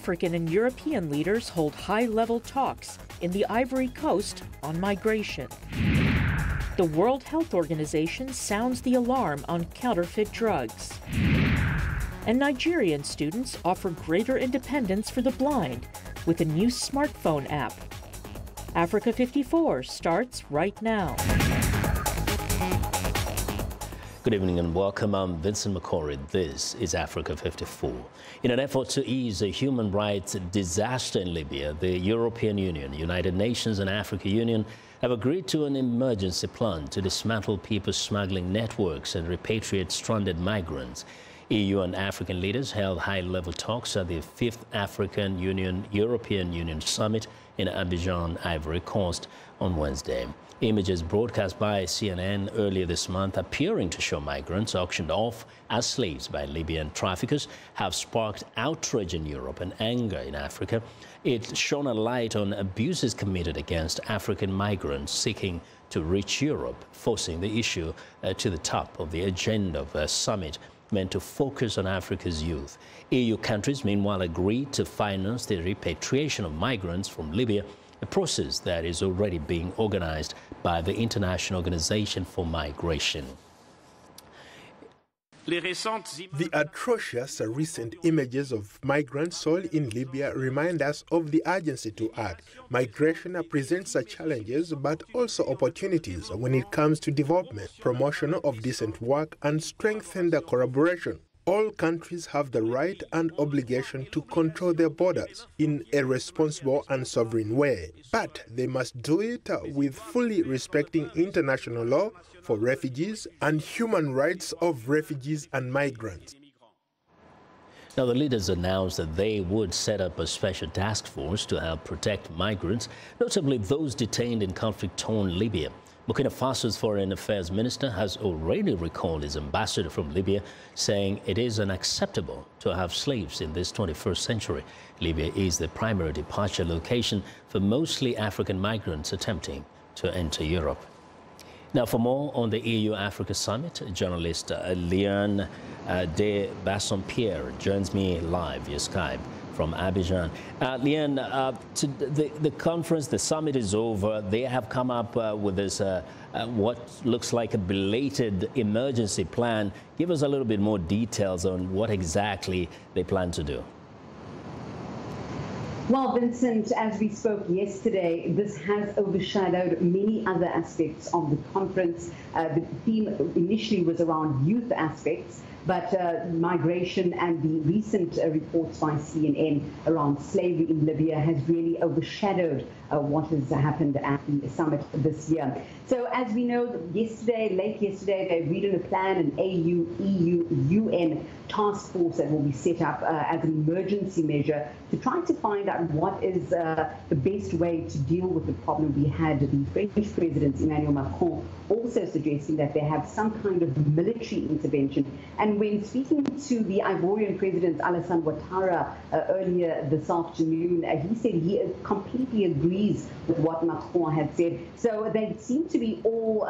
African and European leaders hold high-level talks in the Ivory Coast on migration. The World Health Organization sounds the alarm on counterfeit drugs. And Nigerian students offer greater independence for the blind with a new smartphone app. Africa 54 starts right now. Good evening and welcome. I'm Vincent McCory. This is Africa 54. In an effort to ease a human rights disaster in Libya, the European Union, United Nations and African Union have agreed to an emergency plan to dismantle people smuggling networks and repatriate stranded migrants. EU and African leaders held high-level talks at the 5th African Union-European Union Summit in Abidjan, Ivory Coast on Wednesday. Images broadcast by CNN earlier this month appearing to show migrants auctioned off as slaves by Libyan traffickers have sparked outrage in Europe and anger in Africa. It shone a light on abuses committed against African migrants seeking to reach Europe, forcing the issue to the top of the agenda of a summit meant to focus on Africa's youth. EU countries, meanwhile, agreed to finance the repatriation of migrants from Libya, a process that is already being organized by the International Organization for Migration. The atrocious recent images of migrant soil in Libya remind us of the urgency to act. Migration presents challenges but also opportunities when it comes to development, promotion of decent work, and strengthened collaboration. All countries have the right and obligation to control their borders in a responsible and sovereign way. But they must do it with fully respecting international law for refugees and human rights of refugees and migrants. Now, the leaders announced that they would set up a special task force to help protect migrants, notably those detained in conflict-torn Libya. Burkina Faso's Foreign Affairs Minister has already recalled his ambassador from Libya, saying it is unacceptable to have slaves in this 21st century. Libya is the primary departure location for mostly African migrants attempting to enter Europe. Now, for more on the EU-Africa Summit, journalist Liane de Bassompierre joins me live via Skype from Abidjan. Liane, the conference, the summit is over. They have come up with this, what looks like a belated emergency plan. Give us a little bit more details on what exactly they plan to do. Well, Vincent, as we spoke yesterday, this has overshadowed many other aspects of the conference. The theme initially was around youth aspects, but migration and the recent reports by CNN around slavery in Libya has really overshadowed what has happened at the summit this year. So as we know, late yesterday, they agreed on a plan, an AU, EU, UN task force that will be set up as an emergency measure to try to find out what is the best way to deal with the problem we had. The French President Emmanuel Macron also suggesting that they have some kind of military intervention. And when speaking to the Ivorian President Alassane Ouattara earlier this afternoon, he said he completely agrees with what Macron had said. So they seem to be all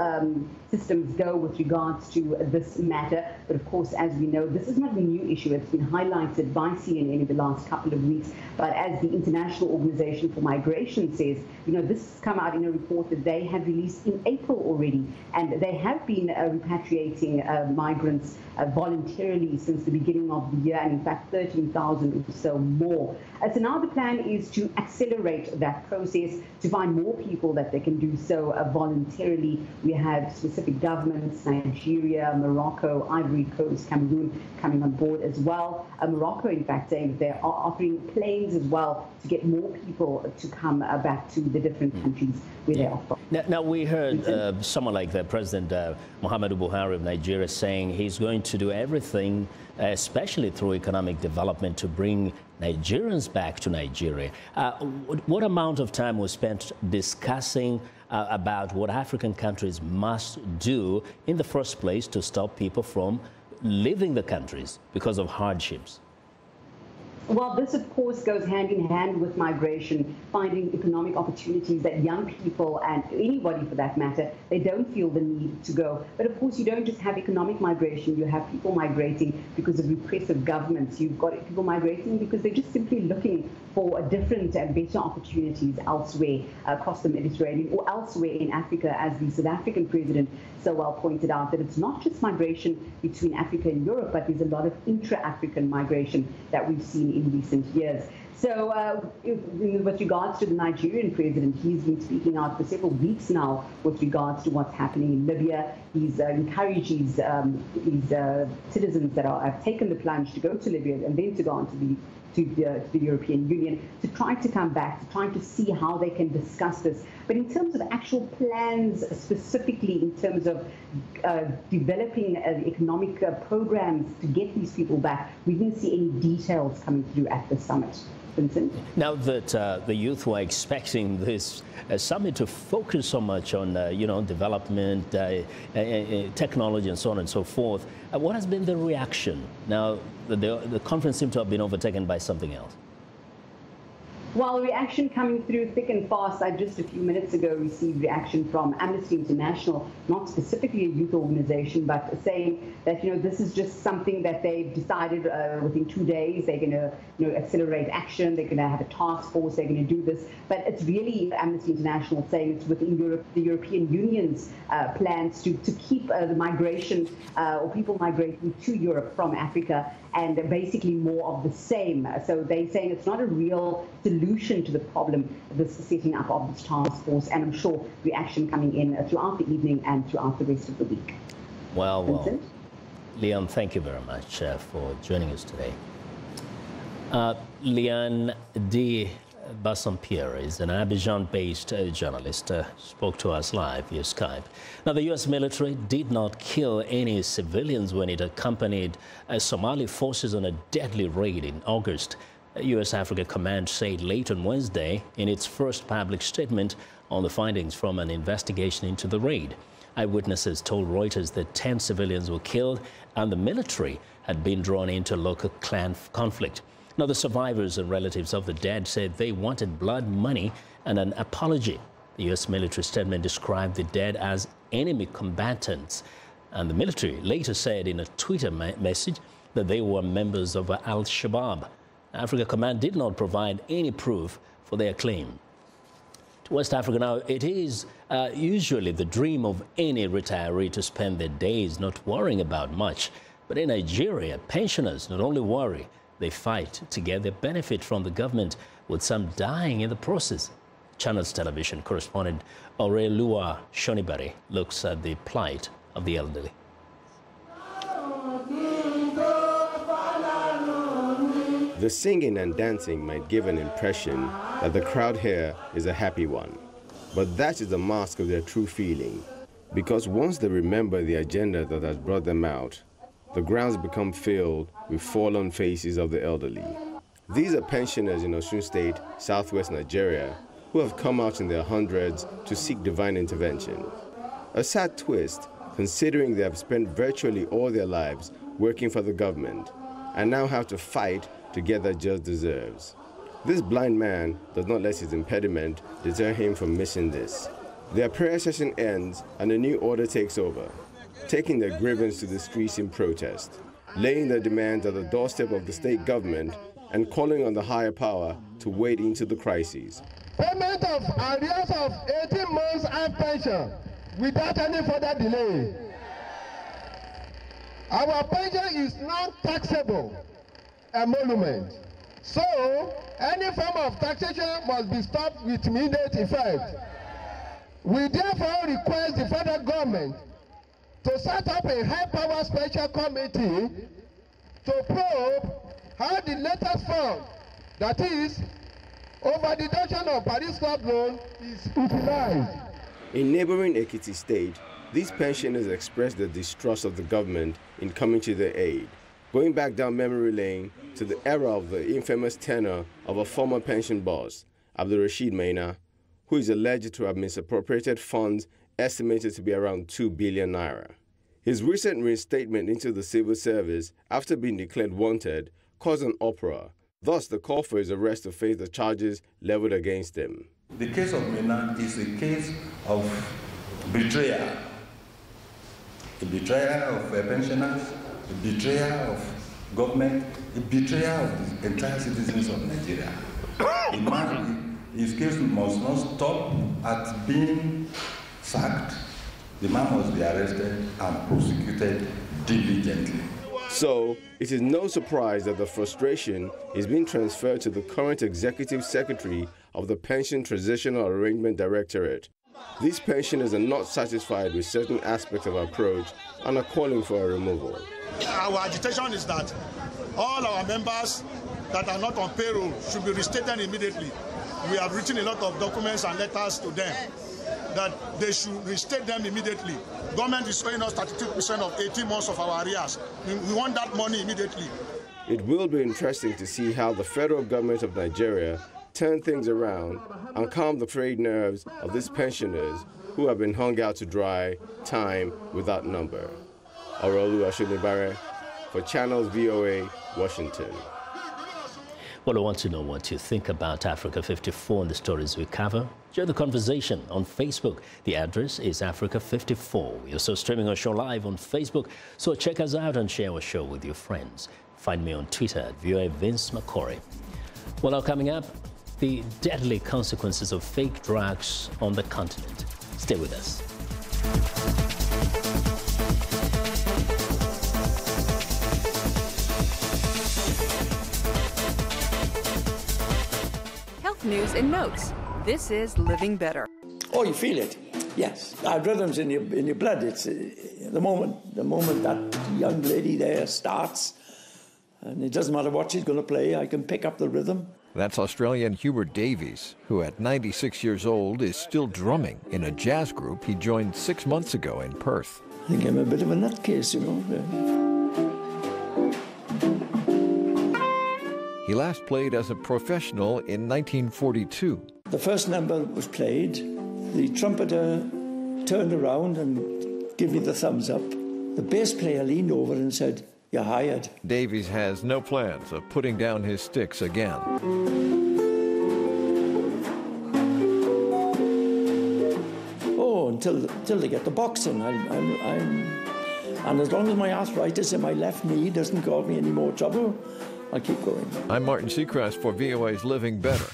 systems go with regards to this matter. But of course, as we know, this is not a new issue. It's been highlighted by CNN in the last couple of weeks. But as the International Organization for Migration says, this has come out in a report that they have released in April already. And they have been repatriating migrants voluntarily since the beginning of the year, and in fact 13,000 or so more. So now the plan is to accelerate that process, to find more people that they can do so voluntarily. We have specific governments, Nigeria, Morocco, Ivory Coast, Cameroon coming on board as well. Morocco, in fact, saying that they are offering planes as well to get more people to come back to the different countries where they are from. Now we heard someone like the President Muhammadu Buhari of Nigeria saying he's going to do everything, especially through economic development, to bring Nigerians back to Nigeria. What amount of time was spent discussing about what African countries must do in the first place to stop people from leaving the countries because of hardships? Well, this, of course, goes hand in hand with migration, finding economic opportunities that young people and anybody for that matter, they don't feel the need to go. But of course, you don't just have economic migration, you have people migrating because of repressive governments. You've got people migrating because they're just simply looking for different and better opportunities elsewhere across the Mediterranean or elsewhere in Africa, as the South African president so well pointed out, that it's not just migration between Africa and Europe, but there's a lot of intra-African migration that we've seen in recent years. So with regards to the Nigerian president, he's been speaking out for several weeks now with regards to what's happening in Libya. He's encouraged his citizens that have taken the plunge to go to Libya and then to go on to the European Union to try to come back, to try to see how they can discuss this. But in terms of actual plans, specifically in terms of developing economic programs to get these people back, we didn't see any details coming through at the summit. Vincent? Now that the youth were expecting this summit to focus so much on, development, technology, and so on and so forth, what has been the reaction? Now, the conference seemed to have been overtaken by something else. Well, reaction coming through thick and fast. I just a few minutes ago received reaction from Amnesty International, not specifically a youth organization, but saying that, this is just something that they've decided within 2 days. They're going to, accelerate action. They're going to have a task force. They're going to do this. But it's really Amnesty International saying it's within Europe, the European Union's plans to keep the migration or people migrating to Europe from Africa, and basically more of the same. So they're saying it's not a real solution to the problem, this setting up of this task force, and I'm sure reaction coming in throughout the evening and throughout the rest of the week. Well, Leon, thank you very much for joining us today. Leon D. Bassompierre is an Abidjan-based journalist, spoke to us live via Skype. Now, the U.S. military did not kill any civilians when it accompanied Somali forces on a deadly raid in August. U.S. Africa Command said late on Wednesday in its first public statement on the findings from an investigation into the raid. Eyewitnesses told Reuters that 10 civilians were killed and the military had been drawn into local clan conflict. Now, the survivors and relatives of the dead said they wanted blood money and an apology. The U.S. military statement described the dead as enemy combatants, and the military later said in a Twitter message that they were members of Al-Shabaab. Africa Command did not provide any proof for their claim. To West Africa now, it is usually the dream of any retiree to spend their days not worrying about much. But in Nigeria, pensioners not only worry, they fight to get their benefit from the government, with some dying in the process. Channels Television correspondent Orelua Shonibari looks at the plight of the elderly. The singing and dancing might give an impression that the crowd here is a happy one. But that is a mask of their true feeling. Because once they remember the agenda that has brought them out, the grounds become filled with fallen faces of the elderly. These are pensioners in Osun State, southwest Nigeria, who have come out in their hundreds to seek divine intervention. A sad twist, considering they have spent virtually all their lives working for the government and now have to fight to get their just deserves. This blind man does not let his impediment deter him from missing this. Their prayer session ends and a new order takes over, taking their grievance to the streets in protest, laying their demands at the doorstep of the state government and calling on the higher power to wade into the crises. Payment of arrears of 18 months and pension without any further delay. Our pension is non-taxable emolument. So, any form of taxation must be stopped with immediate effect. We therefore request the federal government to set up a high-power special committee to probe how the latest fund, that is, over deduction of Paris Club loan, is utilized. In neighboring Ekiti State, these pensioners expressed their distrust of the government in coming to their aid, going back down memory lane to the era of the infamous tenure of a former pension boss, Abdulrasheed Maina, who is alleged to have misappropriated funds estimated to be around 2 billion naira. His recent reinstatement into the civil service after being declared wanted caused an uproar, Thus, the call for his arrest to face the charges leveled against him. The case of Mena is a case of betrayal. A betrayal of pensioners, a betrayal of government, a betrayal of the entire citizens of Nigeria. His case must not stop at being sacked. The man must be arrested and prosecuted diligently. So, it is no surprise that the frustration is being transferred to the current Executive Secretary of the Pension Transitional Arrangement Directorate. These pensioners are not satisfied with certain aspects of our approach and are calling for a removal. Our agitation is that all our members that are not on payroll should be reinstated immediately. We have written a lot of documents and letters to them that they should reinstate them immediately. Government is paying us 32% of 18 months of our arrears. We want that money immediately. It will be interesting to see how the federal government of Nigeria turn things around and calm the frayed nerves of these pensioners who have been hung out to dry time without number. Orolu Ashunibare for Channels VOA, Washington. Well, I want to know what you think about Africa 54 and the stories we cover. Join the conversation on Facebook. The address is Africa 54. We're also streaming our show live on Facebook, so check us out and share our show with your friends. Find me on Twitter at VOA Vince McCory. Well, now coming up, the deadly consequences of fake drugs on the continent. Stay with us. News and notes. This is Living Better. Oh, you feel it? Yes. Our rhythm's in your blood. It's the moment that young lady there starts, and it doesn't matter what she's going to play, I can pick up the rhythm. That's Australian Hubert Davies, who at 96 years old is still drumming in a jazz group he joined 6 months ago in Perth. I think I'm a bit of a nutcase, you know. He last played as a professional in 1942. The first number was played. The trumpeter turned around and gave me the thumbs up. The bass player leaned over and said, "You're hired." Davies has no plans of putting down his sticks again. Oh, until they get the boxing. And as long as my arthritis in my left knee doesn't cause me any more trouble, I'll keep going. I'm Martin Seacrest for VOA's Living Better.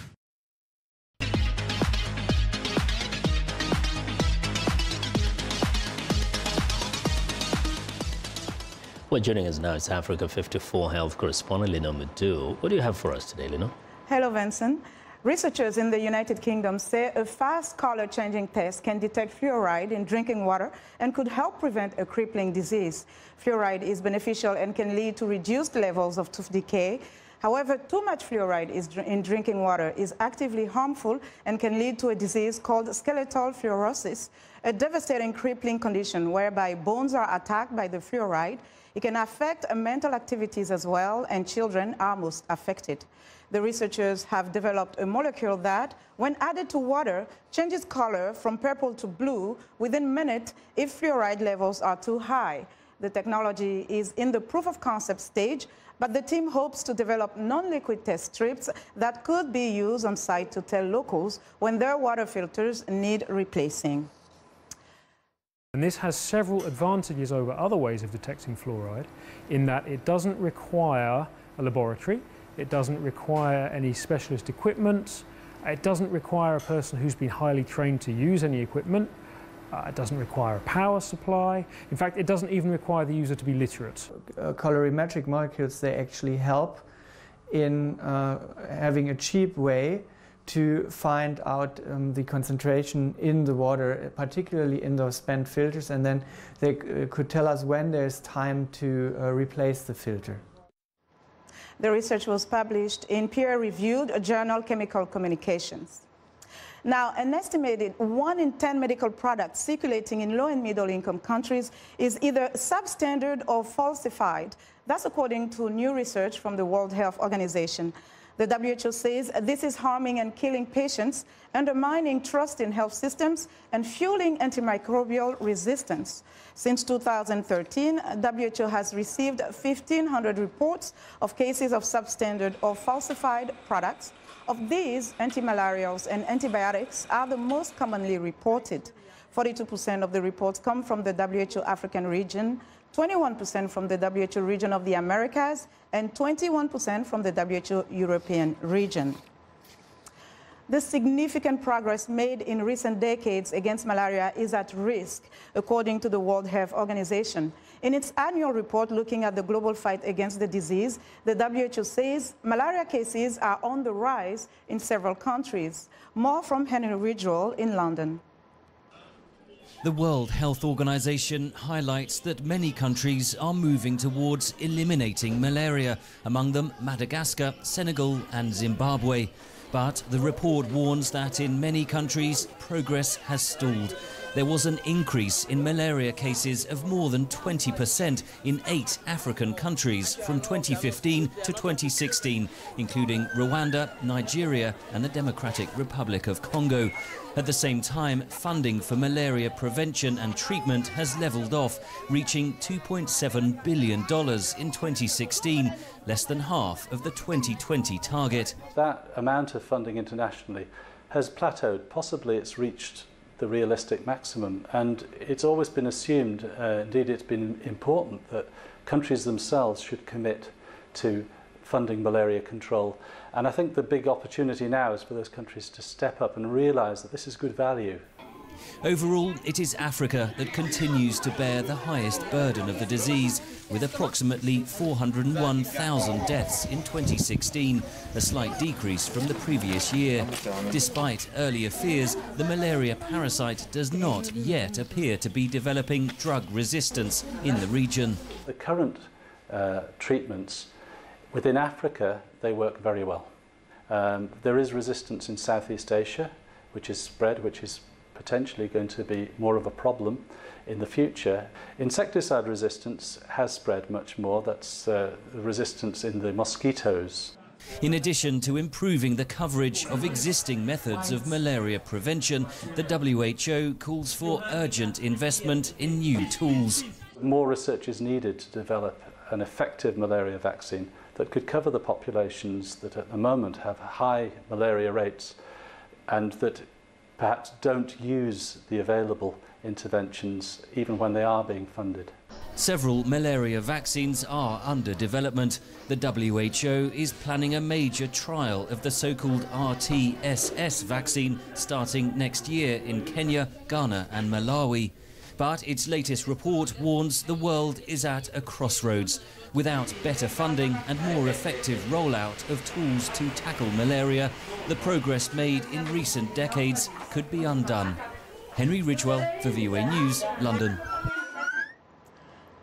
Well, joining us now is Africa 54 health correspondent Lino Madu. What do you have for us today, Lino? Hello, Vincent. Researchers in the United Kingdom say a fast color-changing test can detect fluoride in drinking water and could help prevent a crippling disease. Fluoride is beneficial and can lead to reduced levels of tooth decay. However, too much fluoride in drinking water is actively harmful and can lead to a disease called skeletal fluorosis, a devastating crippling condition whereby bones are attacked by the fluoride. It can affect mental activities as well, and children are most affected. The researchers have developed a molecule that, when added to water, changes color from purple to blue within minutes if fluoride levels are too high. The technology is in the proof of concept stage, but the team hopes to develop non-liquid test strips that could be used on site to tell locals when their water filters need replacing. And this has several advantages over other ways of detecting fluoride in that it doesn't require a laboratory, it doesn't require any specialist equipment, it doesn't require a person who's been highly trained to use any equipment, it doesn't require a power supply. In fact, it doesn't even require the user to be literate. Colorimetric molecules, they actually help in having a cheap way to find out the concentration in the water, particularly in those spent filters, and then they could tell us when there's time to replace the filter. The research was published in peer-reviewed journal Chemical Communications. Now, an estimated 1 in 10 medical products circulating in low and middle-income countries is either substandard or falsified. That's according to new research from the World Health Organization. The WHO says this is harming and killing patients, undermining trust in health systems, and fueling antimicrobial resistance. Since 2013, WHO has received 1,500 reports of cases of substandard or falsified products. Of these, antimalarials and antibiotics are the most commonly reported. 42% of the reports come from the WHO African region, 21% from the WHO region of the Americas, and 21% from the WHO European region. The significant progress made in recent decades against malaria is at risk, according to the World Health Organization. In its annual report looking at the global fight against the disease, the WHO says malaria cases are on the rise in several countries. More from Henry Ridgewell in London. The World Health Organization highlights that many countries are moving towards eliminating malaria, among them Madagascar, Senegal and Zimbabwe. But the report warns that in many countries, progress has stalled. There was an increase in malaria cases of more than 20% in 8 African countries from 2015 to 2016, including Rwanda, Nigeria and the Democratic Republic of Congo. At the same time, funding for malaria prevention and treatment has leveled off, reaching $2.7 billion in 2016, less than half of the 2020 target. That amount of funding internationally has plateaued. Possibly it's reached the realistic maximum, and it's always been assumed, indeed it's been important, that countries themselves should commit to funding malaria control. And I think the big opportunity now is for those countries to step up and realise that this is good value. Overall, it is Africa that continues to bear the highest burden of the disease, with approximately 401,000 deaths in 2016, a slight decrease from the previous year. Despite earlier fears, the malaria parasite does not yet appear to be developing drug resistance in the region. The current treatments within Africa, they work very well. There is resistance in Southeast Asia, which is spread, which is potentially going to be more of a problem in the future. Insecticide resistance has spread much more. That's resistance in the mosquitoes. In addition to improving the coverage of existing methods of malaria prevention, the WHO calls for urgent investment in new tools. More research is needed to develop an effective malaria vaccine that could cover the populations that at the moment have high malaria rates and that perhaps don't use the available interventions even when they are being funded. Several malaria vaccines are under development. The WHO is planning a major trial of the so-called RTSS vaccine starting next year in Kenya, Ghana and Malawi. But its latest report warns the world is at a crossroads. Without better funding and more effective rollout of tools to tackle malaria, the progress made in recent decades could be undone. Henry Ridgewell for VOA News, London.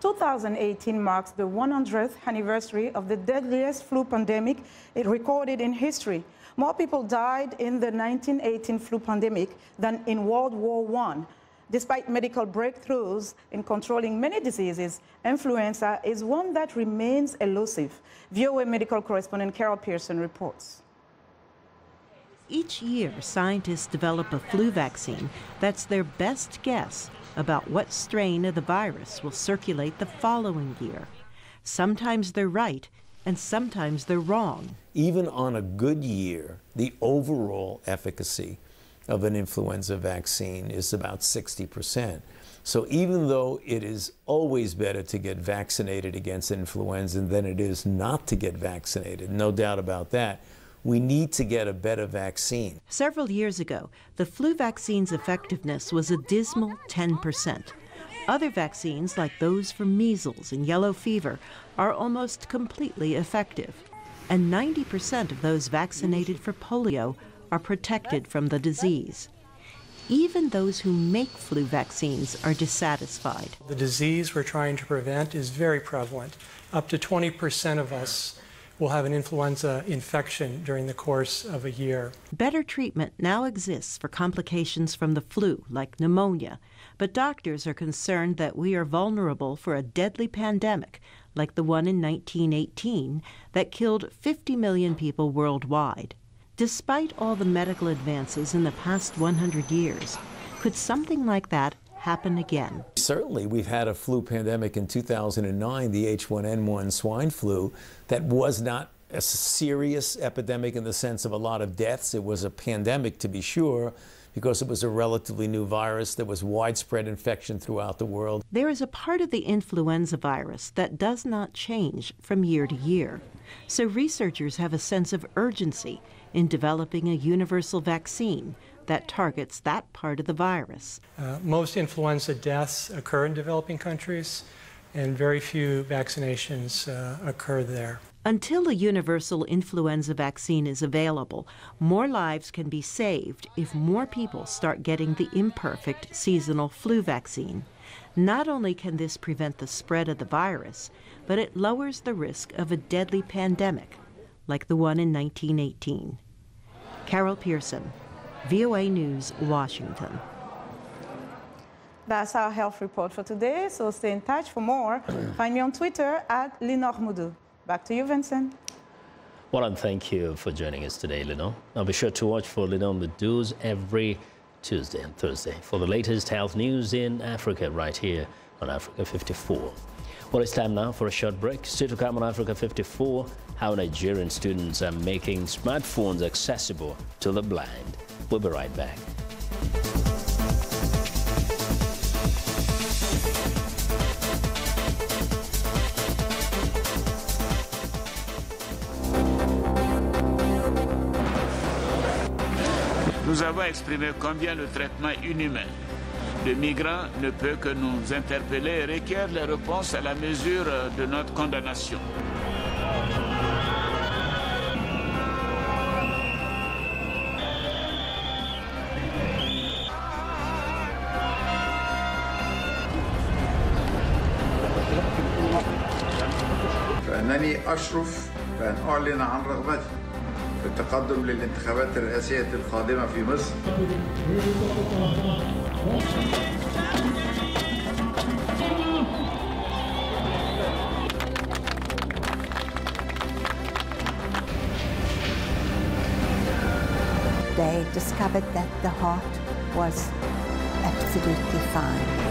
2018 marks the 100th anniversary of the deadliest flu pandemic it recorded in history. More people died in the 1918 flu pandemic than in World War I. Despite medical breakthroughs in controlling many diseases, influenza is one that remains elusive. VOA medical correspondent Carol Pearson reports. Each year, scientists develop a flu vaccine that's their best guess about what strain of the virus will circulate the following year. Sometimes they're right, and sometimes they're wrong. Even on a good year, the overall efficacy of an influenza vaccine is about 60%. So even though it is always better to get vaccinated against influenza than it is not to get vaccinated, no doubt about that, we need to get a better vaccine. Several years ago, the flu vaccine's effectiveness was a dismal 10%. Other vaccines, like those for measles and yellow fever, are almost completely effective. And 90% of those vaccinated for polio are protected from the disease. Even those who make flu vaccines are dissatisfied. The disease we're trying to prevent is very prevalent. Up to 20% of us will have an influenza infection during the course of a year. Better treatment now exists for complications from the flu, like pneumonia, but doctors are concerned that we are vulnerable for a deadly pandemic, like the one in 1918 that killed 50 million people worldwide. Despite all the medical advances in the past 100 years, could something like that happen again? Certainly, we've had a flu pandemic in 2009, the H1N1 swine flu, that was not a serious epidemic in the sense of a lot of deaths. It was a pandemic, to be sure, because it was a relatively new virus. There was widespread infection throughout the world. There is a part of the influenza virus that does not change from year to year. So researchers have a sense of urgency in developing a universal vaccine that targets that part of the virus. Most influenza deaths occur in developing countries, and very few vaccinations occur there. Until a universal influenza vaccine is available, more lives can be saved if more people start getting the imperfect seasonal flu vaccine. Not only can this prevent the spread of the virus, but it lowers the risk of a deadly pandemic, like the one in 1918. Carol Pearson, VOA News, Washington. That's our health report for today, so stay in touch for more. Find me on Twitter at Lenore Moudou. Back to you, Vincent. Well, and thank you for joining us today, Lenore. Now be sure to watch for Lenore Moudou's every Tuesday and Thursday for the latest health news in Africa right here on Africa 54. Well, it's time now for a short break. Still to come on Africa 54, how Nigerian students are making smartphones accessible to the blind. We'll be right back. Nous avons exprimé combien le traitement inhumain de migrants ne peut que nous interpeller et requiert les réponses à la mesure de notre condamnation. فإنني أشرف بأن أعلن عن رغبتي في التقدم للانتخابات الرئاسية القادمة في مصر. They discovered that the heart was absolutely fine.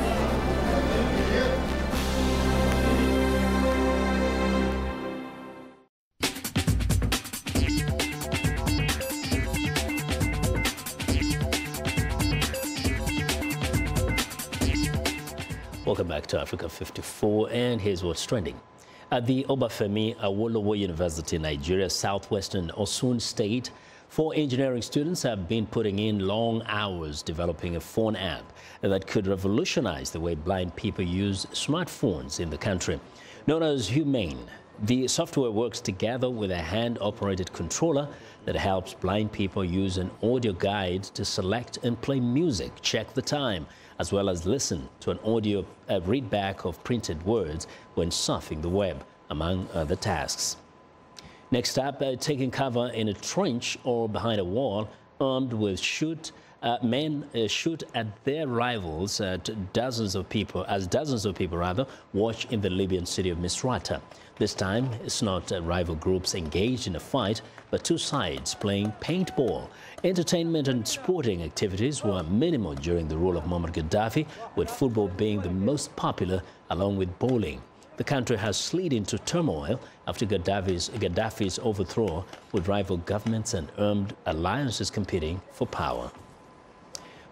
Welcome back to Africa 54, and here's what's trending. At the Obafemi Awolowo University in Nigeria, southwestern Osun State, 4 engineering students have been putting in long hours developing a phone app that could revolutionize the way blind people use smartphones in the country. Known as Humane, the software works together with a hand-operated controller that helps blind people use an audio guide to select and play music, check the time, as well as listen to an audio readback of printed words when surfing the web, among other tasks. Next up, taking cover in a trench or behind a wall, armed with men shoot at their rivals. Dozens of people watch in the Libyan city of Misrata. This time, it's not rival groups engaged in a fight, but 2 sides playing paintball. Entertainment and sporting activities were minimal during the rule of Muammar Gaddafi, with football being the most popular, along with bowling. The country has slid into turmoil after Gaddafi's overthrow, with rival governments and armed alliances competing for power.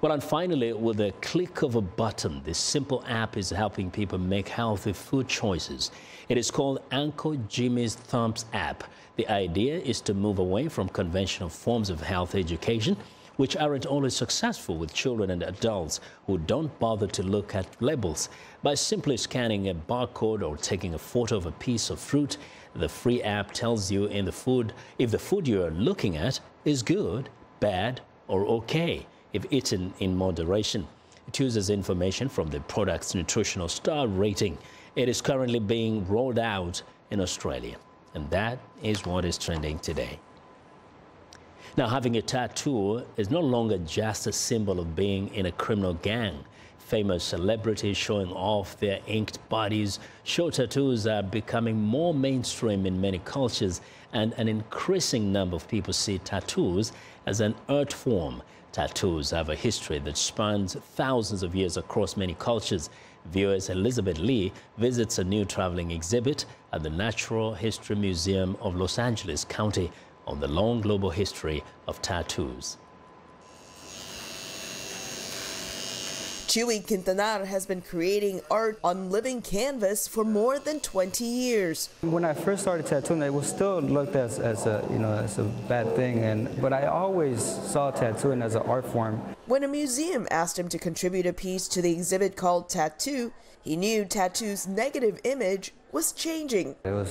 Well, and finally, with a click of a button, this simple app is helping people make healthy food choices. It is called Uncle Jimmy's Thumbs app. The idea is to move away from conventional forms of health education, which aren't always successful with children and adults who don't bother to look at labels. By simply scanning a barcode or taking a photo of a piece of fruit, the free app tells you if the food you are looking at is good, bad, or okay, if eaten in moderation. It uses information from the product's nutritional star rating. It is currently being rolled out in Australia. And that is what is trending today. Now, having a tattoo is no longer just a symbol of being in a criminal gang. Famous celebrities showing off their inked bodies show tattoos are becoming more mainstream in many cultures, and an increasing number of people see tattoos as an art form. Tattoos have a history that spans thousands of years across many cultures. VOA's Elizabeth Lee visits a new traveling exhibit at the Natural History Museum of Los Angeles County on the long global history of tattoos. Chuy Quintanar has been creating art on living canvas for more than 20 years. When I first started tattooing, it was still looked as a bad thing, but I always saw tattooing as an art form. When a museum asked him to contribute a piece to the exhibit called Tattoo, he knew tattoo's negative image was changing. It was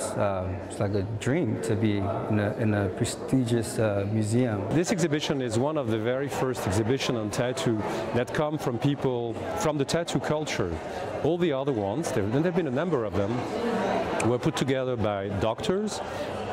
like a dream to be in a prestigious museum. This exhibition is one of the very first exhibitions on tattoo that come from people from the tattoo culture. All the other ones, and there have been a number of them, were put together by doctors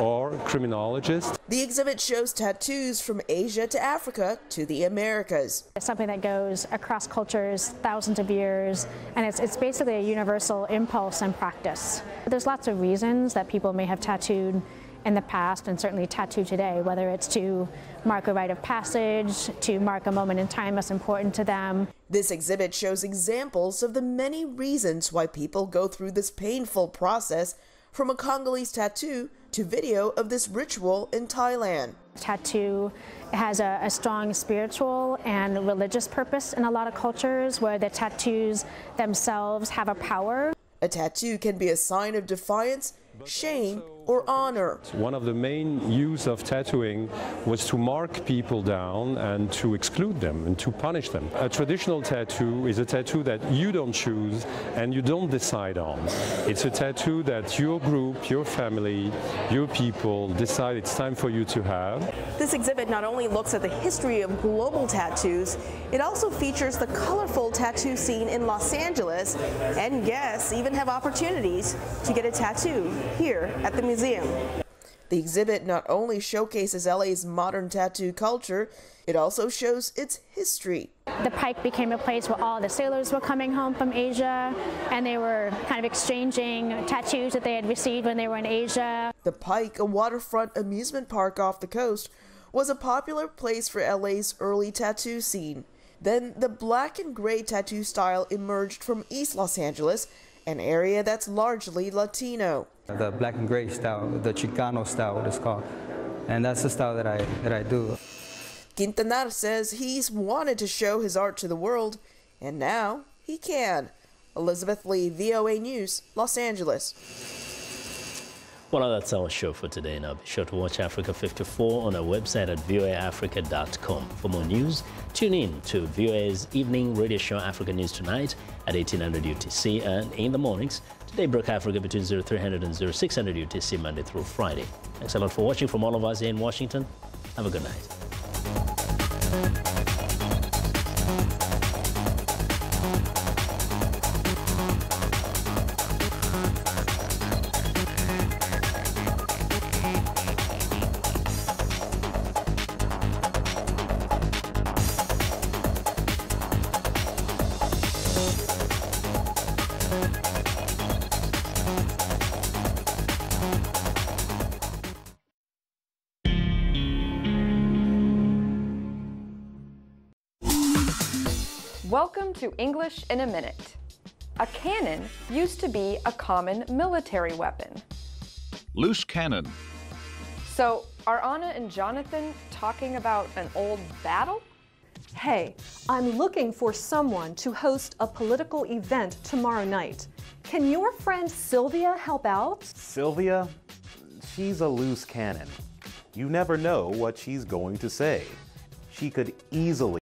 or criminologists. The exhibit shows tattoos from Asia to Africa to the Americas. It's something that goes across cultures, thousands of years, and it's basically a universal impulse and practice. There's lots of reasons that people may have tattooed in the past and certainly tattoo today, whether it's to mark a rite of passage, to mark a moment in time that's important to them. This exhibit shows examples of the many reasons why people go through this painful process, from a Congolese tattoo to video of this ritual in Thailand. Tattoo has a strong spiritual and religious purpose in a lot of cultures where the tattoos themselves have a power. A tattoo can be a sign of defiance, shame, or honor. One of the main use of tattooing was to mark people down and to exclude them and to punish them. A traditional tattoo is a tattoo that you don't choose and you don't decide on. It's a tattoo that your group, your family, your people decide it's time for you to have. This exhibit not only looks at the history of global tattoos, it also features the colorful tattoo scene in Los Angeles, and guests even have opportunities to get a tattoo here at the museum. The exhibit not only showcases LA's modern tattoo culture, it also shows its history. The Pike became a place where all the sailors were coming home from Asia, and they were kind of exchanging tattoos that they had received when they were in Asia. The Pike, a waterfront amusement park off the coast, was a popular place for LA's early tattoo scene. Then the black and gray tattoo style emerged from East Los Angeles, an area that's largely Latino. The black and gray style, the Chicano style, what it's called, and that's the style that I do. Quintanar says he's wanted to show his art to the world, and now he can. Elizabeth Lee, VOA News, Los Angeles. Well, that's our show for today. Now, be sure to watch Africa 54 on our website at voaafrica.com. For more news, tune in to VOA's evening radio show, Africa News Tonight, at 1800 UTC, and in the mornings, Daybreak Africa between 0300 and 0600 UTC, Monday through Friday. Thanks a lot for watching from all of us here in Washington. Have a good night. Welcome to English in a Minute. A cannon used to be a common military weapon. Loose cannon. So, are Anna and Jonathan talking about an old battle? Hey, I'm looking for someone to host a political event tomorrow night. Can your friend Sylvia help out? Sylvia? She's a loose cannon. You never know what she's going to say. She could easily